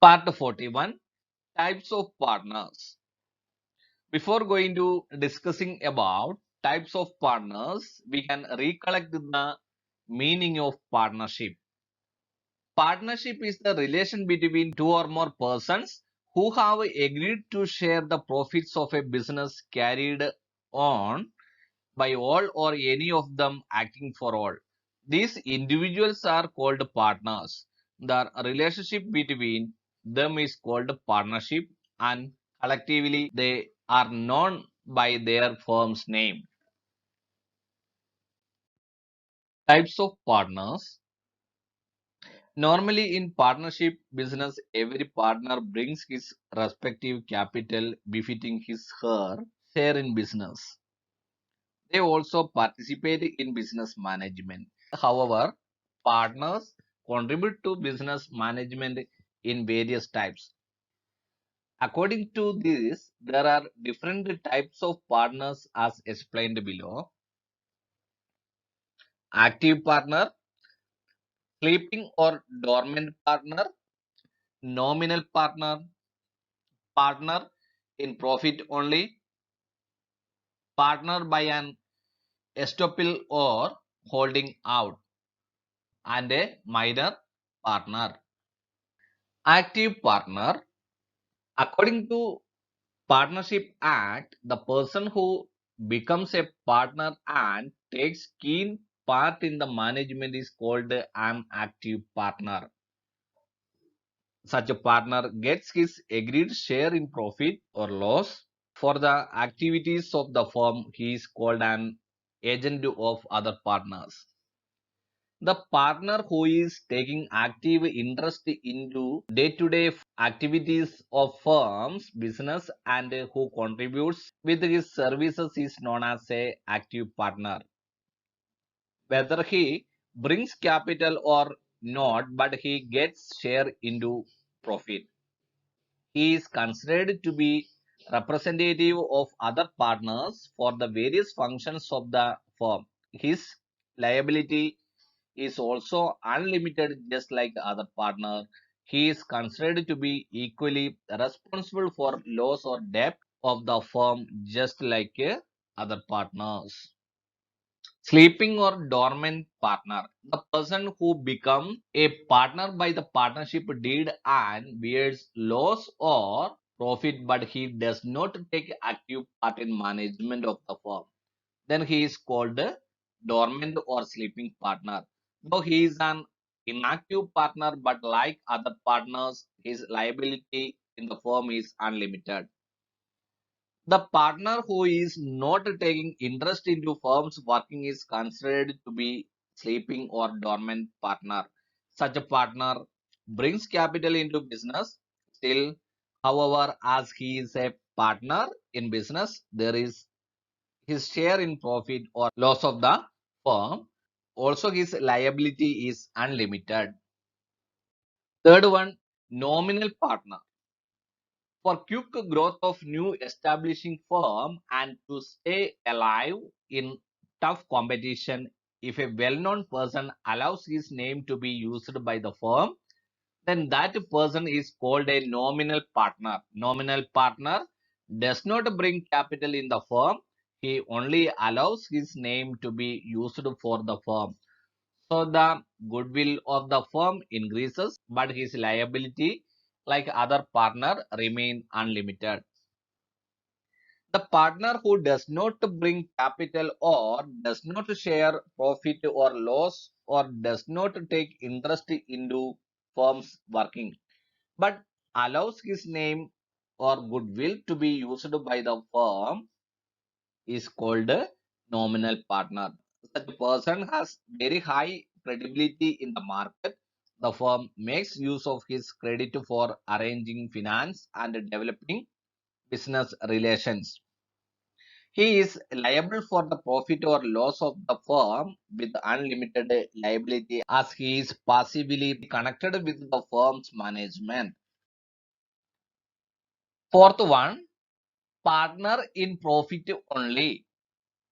Part 41, Types of Partners. Before going to discussing about types of partners, we can recollect the meaning of partnership. Partnership is the relation between two or more persons who have agreed to share the profits of a business carried on by all or any of them acting for all. These individuals are called partners. The relationship between them is called partnership, and collectively they are known by their firm's name. Types of partners. Normally in partnership business, every partner brings his respective capital befitting his her share in business. They also participate in business management. However, partners contribute to business management in various types. According to this, there are different types of partners as explained below. Active partner, sleeping or dormant partner, nominal partner, partner in profit only, partner by an estoppel or holding out, and a minor partner. Active partner. According to Partnership Act, the person who becomes a partner and takes keen part in the management is called an active partner. Such a partner gets his agreed share in profit or loss. For the activities of the firm, he is called an agent of other partners. The partner who is taking active interest into day-to-day activities of firm's business and who contributes with his services is known as a active partner. Whether he brings capital or not, but he gets share into profit. He is considered to be representative of other partners for the various functions of the firm. His liability is also unlimited just like the other partner. He is considered to be equally responsible for loss or debt of the firm just like other partners. Sleeping or dormant partner. The person who becomes a partner by the partnership deed and bears loss or profit but he does not take active part in management of the firm. Then he is called a dormant or sleeping partner. Though he is an inactive partner, but like other partners, his liability in the firm is unlimited. The partner who is not taking interest into firm's working is considered to be sleeping or dormant partner. Such a partner brings capital into business. Still, however, as he is a partner in business, there is his share in profit or loss of the firm. Also, his liability is unlimited. Third one, nominal partner. For quick growth of new establishing firm and to stay alive in tough competition, if a well-known person allows his name to be used by the firm, then that person is called a nominal partner. Nominal partner does not bring capital in the firm. He only allows his name to be used for the firm. So the goodwill of the firm increases, but his liability, like other partner, remain unlimited. The partner who does not bring capital or does not share profit or loss or does not take interest into firm's working but allows his name or goodwill to be used by the firm is called a nominal partner. Such a person has very high credibility in the market. The firm makes use of his credit for arranging finance and developing business relations. He is liable for the profit or loss of the firm with unlimited liability as he is passively connected with the firm's management. Fourth one, partner in profit only.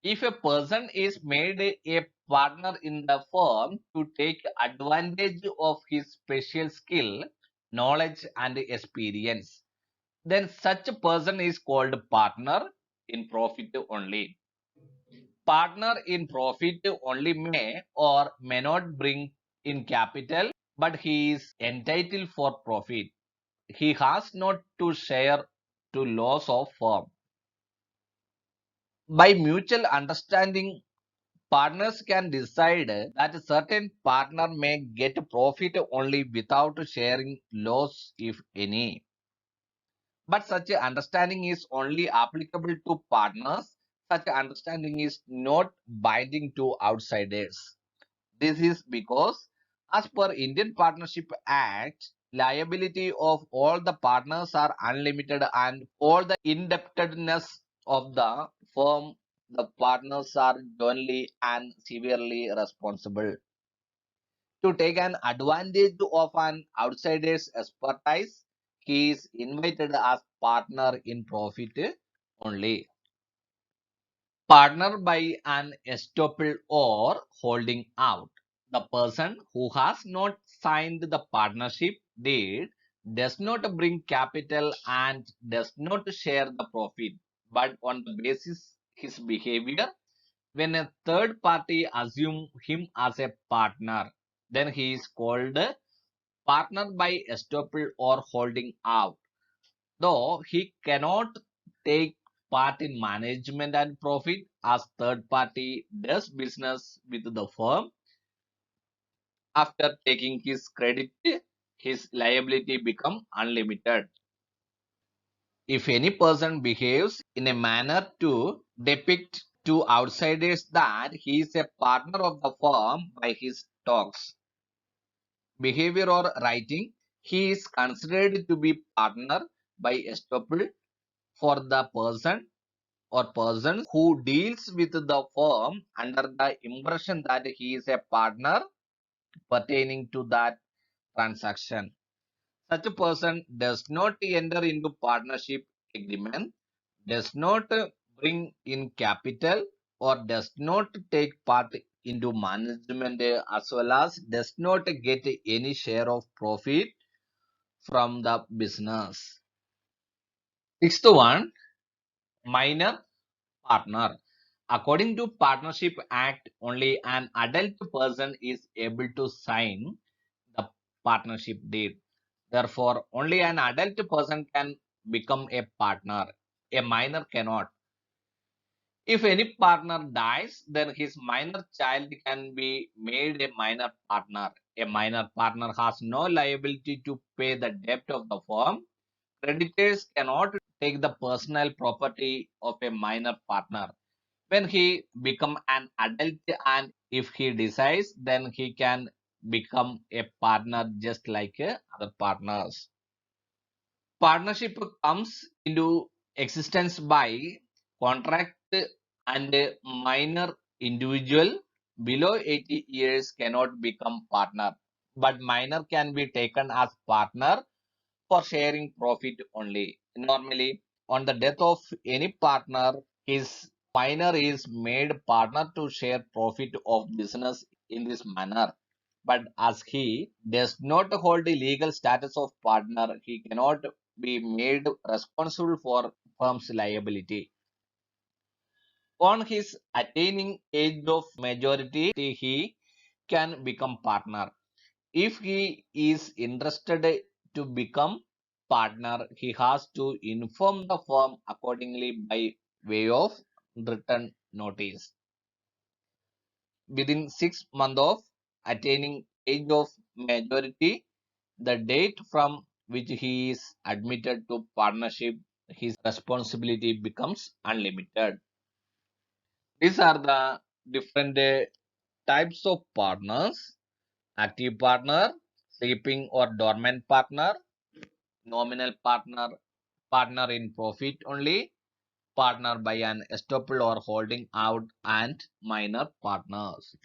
If a person is made a partner in the firm to take advantage of his special skill knowledge and experience, then such a person is called partner in profit only. Partner in profit only may or may not bring in capital, but he is entitled for profit. He has not to share to loss of firm. By mutual understanding, partners can decide that a certain partner may get profit only without sharing loss if any. But such a understanding is only applicable to partners. Such a understanding is not binding to outsiders. This is because, as per Indian Partnership Act, liability of all the partners are unlimited and all the indebtedness of the firm, the partners are jointly and severely responsible. To take an advantage of an outsider's expertise, he is invited as partner in profit only. Partner by an estoppel or holding out. The person who has not signed the partnership deed does not bring capital and does not share the profit, but on the basis his behavior, when a third party assume him as a partner, then he is called partner by estoppel or holding out. Though he cannot take part in management and profit as third party does business with the firm, after taking his credit, his liability become unlimited. If any person behaves in a manner to depict to outsiders that he is a partner of the firm by his talks, behavior or writing, he is considered to be partner by estoppel for the person or persons who deals with the firm under the impression that he is a partner pertaining to that transaction. Such a person does not enter into partnership agreement, does not bring in capital, or does not take part into management as well as does not get any share of profit from the business. Sixth one, minor partner. According to Partnership Act, only an adult person is able to sign the partnership deed. Therefore, only an adult person can become a partner. A minor cannot. If any partner dies, then his minor child can be made a minor partner. A minor partner has no liability to pay the debt of the firm. Creditors cannot take the personal property of a minor partner. When he become an adult and if he decides, then he can become a partner just like other partners. Partnership comes into existence by contract, and a minor individual below 80 years cannot become partner, but minor can be taken as partner for sharing profit only. Normally, on the death of any partner, his minor is made partner to share profit of business in this manner. But as he does not hold the legal status of partner, he cannot be made responsible for firm's liability. On his attaining age of majority, he can become partner. If he is interested to become partner, he has to inform the firm accordingly by way of written notice. Within 6 months of attaining age of majority, the date from which he is admitted to partnership, his responsibility becomes unlimited. These are the different types of partners: active partner, sleeping or dormant partner, nominal partner, partner in profit only, partner by an estoppel or holding out, and minor partners.